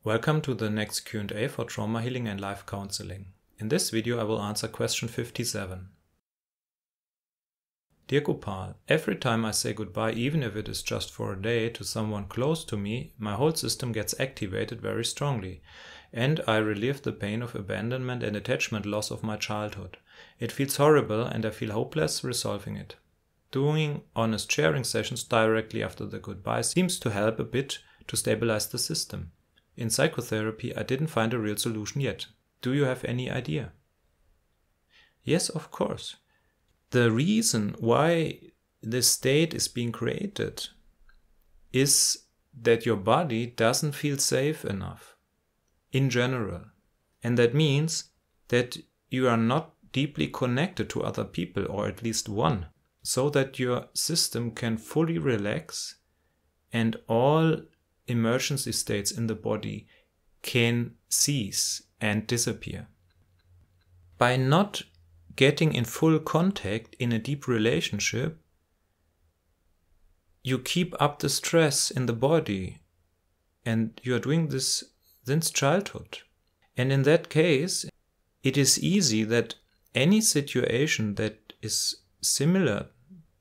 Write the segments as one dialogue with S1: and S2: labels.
S1: Welcome to the next Q&A for trauma healing and life counseling. In this video I will answer question 57. Dear Gopal, every time I say goodbye, even if it is just for a day, to someone close to me, my whole system gets activated very strongly, and I relive the pain of abandonment and attachment loss of my childhood. It feels horrible and I feel hopeless resolving it. Doing honest sharing sessions directly after the goodbye seems to help a bit to stabilize the system. In psychotherapy, I didn't find a real solution yet. Do you have any idea? Yes, of course. The reason why this state is being created is that your body doesn't feel safe enough in general. And that means that you are not deeply connected to other people, or at least one, so that your system can fully relax and all emergency states in the body can cease and disappear. By not getting in full contact in a deep relationship, you keep up the stress in the body, and you are doing this since childhood. And in that case, it is easy that any situation that is similar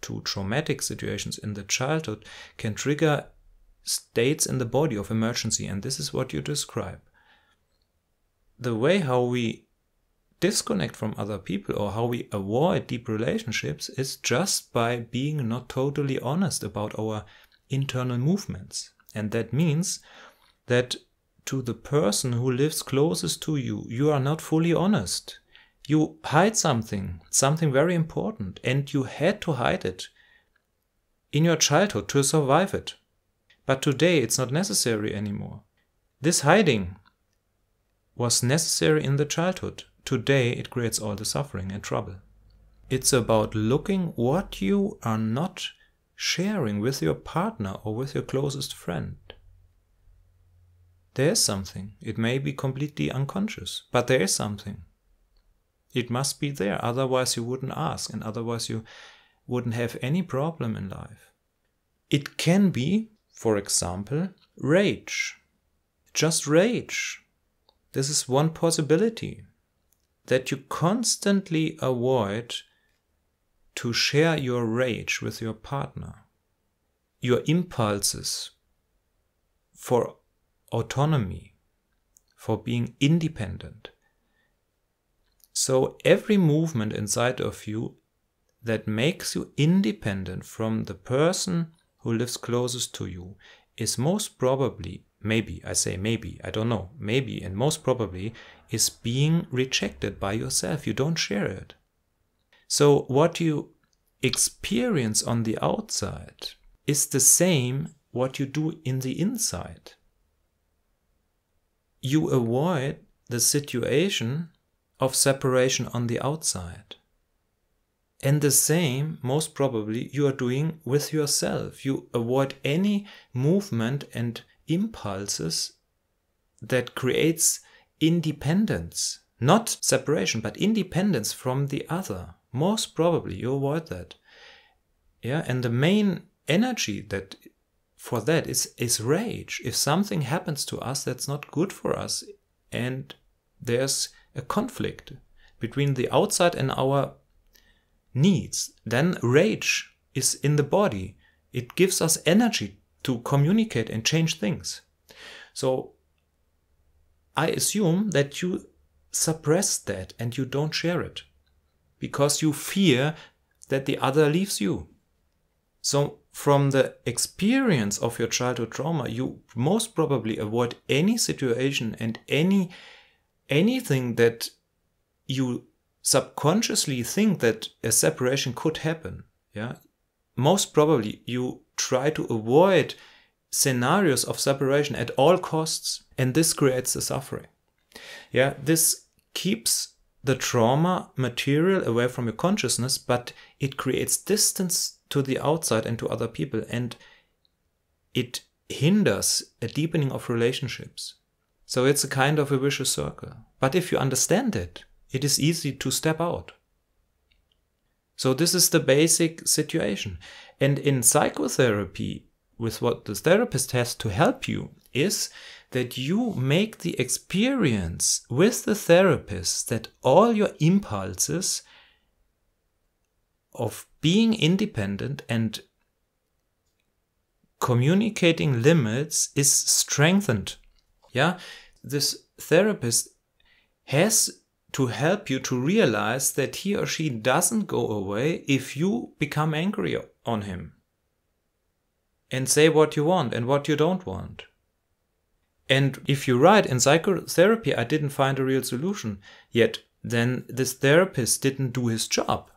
S1: to traumatic situations in the childhood can trigger states in the body of emergency, and this is what you describe. The way how we disconnect from other people or how we avoid deep relationships is just by being not totally honest about our internal movements. And that means that to the person who lives closest to you, you are not fully honest. You hide something very important, and you had to hide it in your childhood to survive it. But today it's not necessary anymore. This hiding was necessary in the childhood. Today it creates all the suffering and trouble. It's about looking what you are not sharing with your partner or with your closest friend. There is something. It may be completely unconscious, but there is something. It must be there, otherwise you wouldn't ask, and otherwise you wouldn't have any problem in life. It can be, for example, rage. Just rage. This is one possibility. That you constantly avoid to share your rage with your partner. Your impulses for autonomy, for being independent. So every movement inside of you that makes you independent from the person who lives closest to you is most probably, maybe, I say maybe, I don't know, maybe and most probably is being rejected by yourself. You don't share it. So what you experience on the outside is the same what you do in the inside. You avoid the situation of separation on the outside. And the same, most probably, you are doing with yourself. You avoid any movement and impulses that creates independence. Not separation, but independence from the other. Most probably, you avoid that. Yeah, and the main energy that for that is rage. If something happens to us that's not good for us, and there's a conflict between the outside and our needs, then rage is in the body. It gives us energy to communicate and change things. So I assume that you suppress that and you don't share it because you fear that the other leaves you. So from the experience of your childhood trauma, you most probably avoid any situation and anything that you subconsciously think that a separation could happen. Yeah, most probably you try to avoid scenarios of separation at all costs, and this creates the suffering. Yeah, this keeps the trauma material away from your consciousness, but it creates distance to the outside and to other people, and it hinders a deepening of relationships. So it's a kind of a vicious circle. But if you understand it, it is easy to step out. So this is the basic situation. And in psychotherapy, with what the therapist has to help you is that you make the experience with the therapist that all your impulses of being independent and communicating limits is strengthened. Yeah, this therapist has to help you to realize that he or she doesn't go away if you become angry on him and say what you want and what you don't want. And if you write, in psychotherapy I didn't find a real solution yet, then this therapist didn't do his job.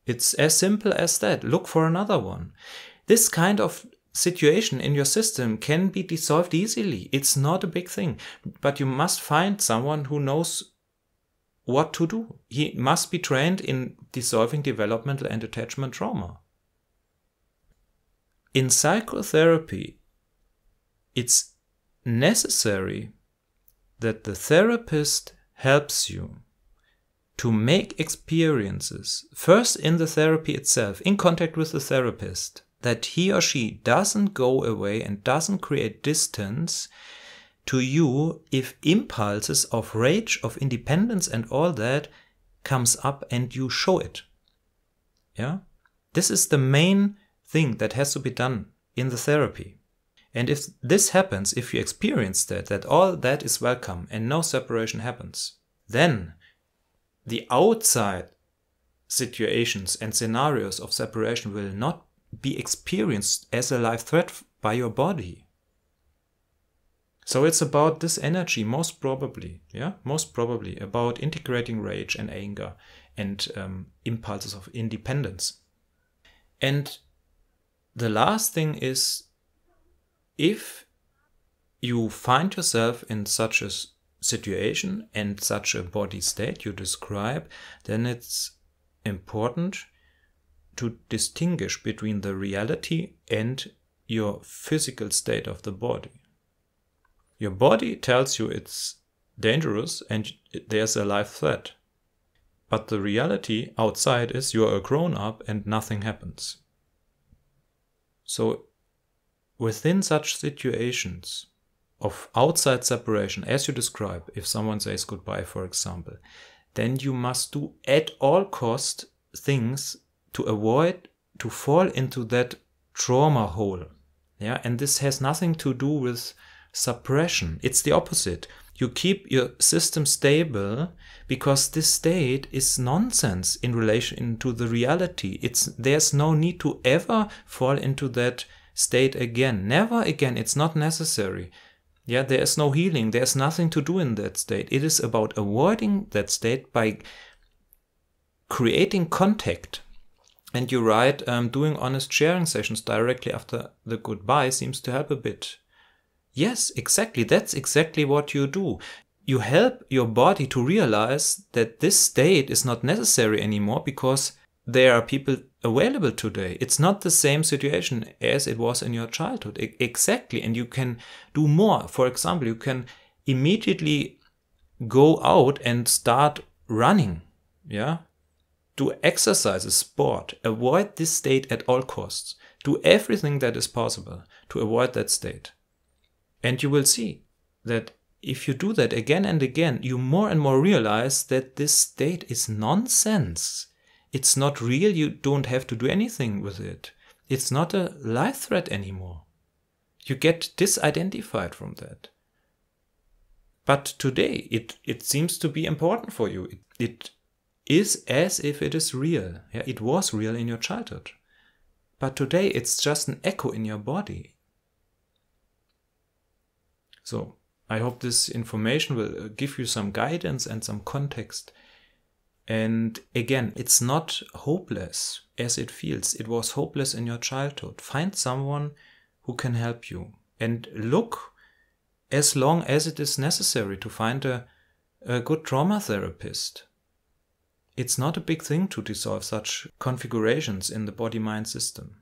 S1: It's as simple as that. Look for another one. This kind of situation in your system can be dissolved easily. It's not a big thing, but you must find someone who knows what to do. He must be trained in dissolving developmental and attachment trauma. In psychotherapy, it's necessary that the therapist helps you to make experiences, first in the therapy itself, in contact with the therapist, that he or she doesn't go away and doesn't create distance to you if impulses of rage, of independence and all that comes up and you show it. Yeah? This is the main thing that has to be done in the therapy. And if this happens, if you experience that all that is welcome and no separation happens, then the outside situations and scenarios of separation will not be experienced as a life threat by your body. So it's about this energy, most probably about integrating rage and anger and impulses of independence. And the last thing is, if you find yourself in such a situation and such a body state you describe, then it's important to distinguish between the reality and your physical state of the body. Your body tells you it's dangerous and there's a life threat. But the reality outside is you're a grown-up and nothing happens. So within such situations of outside separation, as you describe, if someone says goodbye, for example, then you must do at all cost things to avoid to fall into that trauma hole. Yeah, and this has nothing to do with suppression. It's the opposite. You keep your system stable because this state is nonsense in relation to the reality. There's no need to ever fall into that state again. Never again. It's not necessary. Yeah, there is no healing. There's nothing to do in that state. It is about avoiding that state by creating contact. And you write, doing honest sharing sessions directly after the goodbye seems to help a bit. Yes, exactly. That's exactly what you do. You help your body to realize that this state is not necessary anymore because there are people available today. It's not the same situation as it was in your childhood. Exactly. And you can do more. For example, you can immediately go out and start running. Yeah. Do exercises, sport. Avoid this state at all costs. Do everything that is possible to avoid that state. And you will see that if you do that again and again, you more and more realize that this state is nonsense. It's not real. You don't have to do anything with it. It's not a life threat anymore. You get disidentified from that. But today, it seems to be important for you. It is as if it is real. Yeah, it was real in your childhood. But today, it's just an echo in your body. So I hope this information will give you some guidance and some context. And again, it's not hopeless as it feels. It was hopeless in your childhood. Find someone who can help you and look as long as it is necessary to find a good trauma therapist. It's not a big thing to dissolve such configurations in the body-mind system.